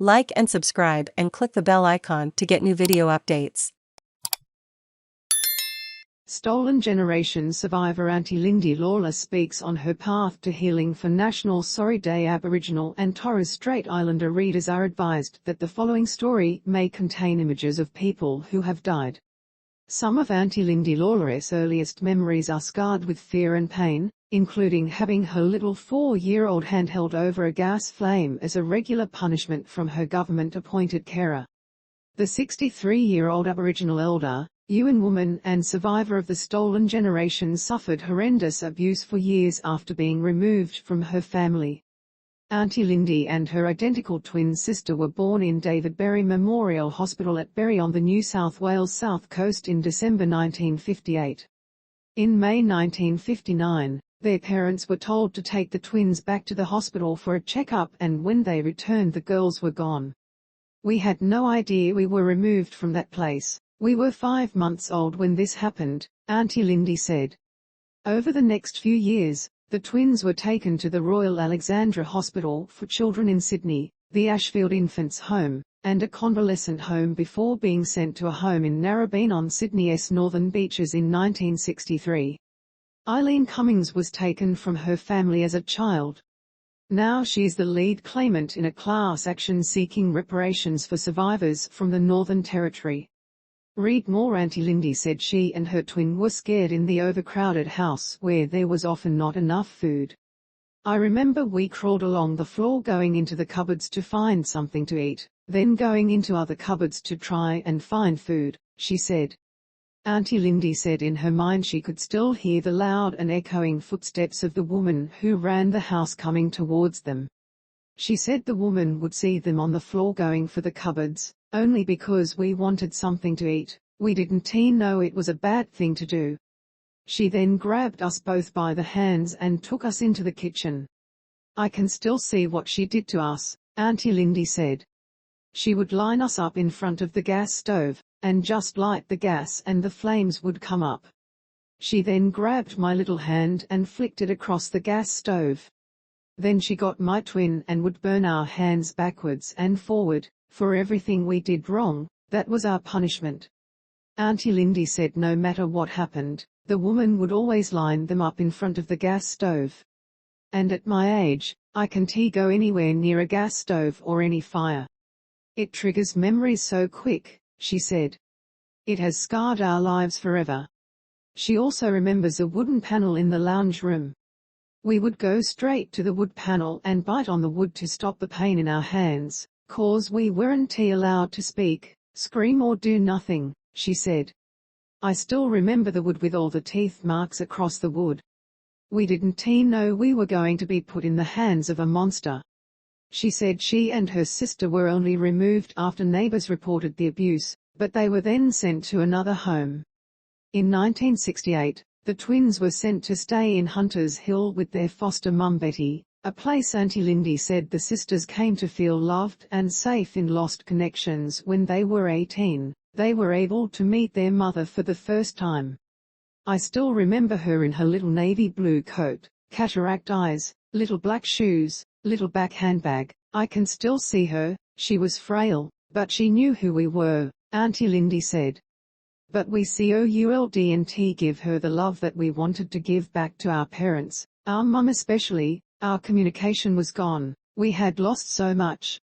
Like and subscribe and click the bell icon to get new video updates. Stolen Generations survivor Aunty Lindy Lawler speaks on her path to healing for National Sorry Day. Aboriginal and Torres Strait Islander readers are advised that the following story may contain images of people who have died. Some of Aunty Lindy Lawler's earliest memories are scarred with fear and pain, including having her little 4-year-old hand held over a gas flame as a regular punishment from her government-appointed carer. The 63-year-old Aboriginal elder, Yuin woman and survivor of the stolen generations, suffered horrendous abuse for years after being removed from her family. Aunty Lindy and her identical twin sister were born in David Berry Memorial Hospital at Berry on the New South Wales south coast in December 1958. In May 1959, their parents were told to take the twins back to the hospital for a checkup, and when they returned the girls were gone. "We had no idea we were removed from that place. We were 5 months old when this happened," Aunty Lindy said. Over the next few years, the twins were taken to the Royal Alexandra Hospital for Children in Sydney, the Ashfield Infants Home, and a convalescent home before being sent to a home in Narrabeen on Sydney's northern beaches in 1963. Eileen Cummings was taken from her family as a child. Now she is the lead claimant in a class action seeking reparations for survivors from the Northern Territory. Read more. Aunty Lindy said she and her twin were scared in the overcrowded house where there was often not enough food. "I remember we crawled along the floor going into the cupboards to find something to eat, then going into other cupboards to try and find food," she said. Aunty Lindy said in her mind she could still hear the loud and echoing footsteps of the woman who ran the house coming towards them. She said the woman would see them on the floor going for the cupboards, only because we wanted something to eat. We didn't know it was a bad thing to do. She then grabbed us both by the hands and took us into the kitchen. "I can still see what she did to us," Aunty Lindy said. "She would line us up in front of the gas stove, and just light the gas and the flames would come up. She then grabbed my little hand and flicked it across the gas stove. Then she got my twin and would burn our hands backwards and forward. For everything we did wrong, that was our punishment." Aunty Lindy said no matter what happened, the woman would always line them up in front of the gas stove. "And at my age, I can't go anywhere near a gas stove or any fire. It triggers memories so quick," she said. "It has scarred our lives forever." She also remembers a wooden panel in the lounge room. "We would go straight to the wood panel and bite on the wood to stop the pain in our hands, 'cause we weren't allowed to speak, scream or do nothing," she said. "I still remember the wood with all the teeth marks across the wood. We didn't know we were going to be put in the hands of a monster." She said she and her sister were only removed after neighbours reported the abuse, but they were then sent to another home. In 1968, the twins were sent to stay in Hunters Hill with their foster mum Betty, a place Aunty Lindy said the sisters came to feel loved and safe in. Lost connections. When they were 18, they were able to meet their mother for the first time. "I still remember her in her little navy blue coat, cataract eyes, little black shoes, little back handbag. I can still see her. She was frail, but she knew who we were," Aunty Lindy said. "But we couldn't give her the love that we wanted to give back to our parents, our mum especially. Our communication was gone. We had lost so much.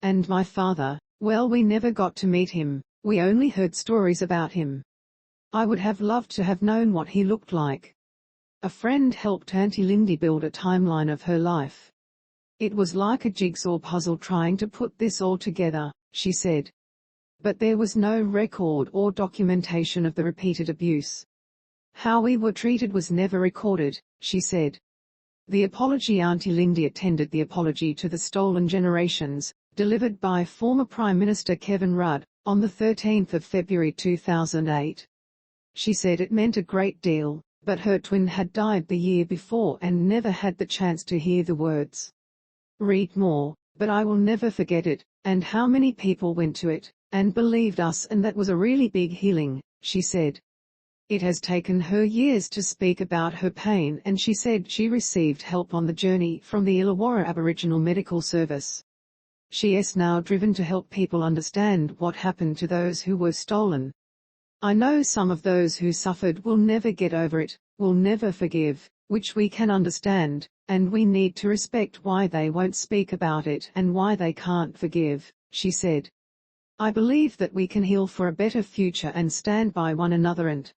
And my father, well, we never got to meet him. We only heard stories about him. I would have loved to have known what he looked like." A friend helped Aunty Lindy build a timeline of her life. "It was like a jigsaw puzzle trying to put this all together," she said. "But there was no record or documentation of the repeated abuse. How we were treated was never recorded," she said. The apology. Aunty Lindy attended the apology to the stolen generations, delivered by former Prime Minister Kevin Rudd, on the 13th of February 2008. She said it meant a great deal, but her twin had died the year before and never had the chance to hear the words. Read more. "But I will never forget it, and how many people went to it, and believed us, and that was a really big healing," she said. It has taken her years to speak about her pain, and she said she received help on the journey from the Illawarra Aboriginal Medical Service. She is now driven to help people understand what happened to those who were stolen. I know some of those who suffered will never get over it, will never forgive, which we can understand, and we need to respect why they won't speak about it and why they can't forgive, she said. I believe that we can heal for a better future and stand by one another and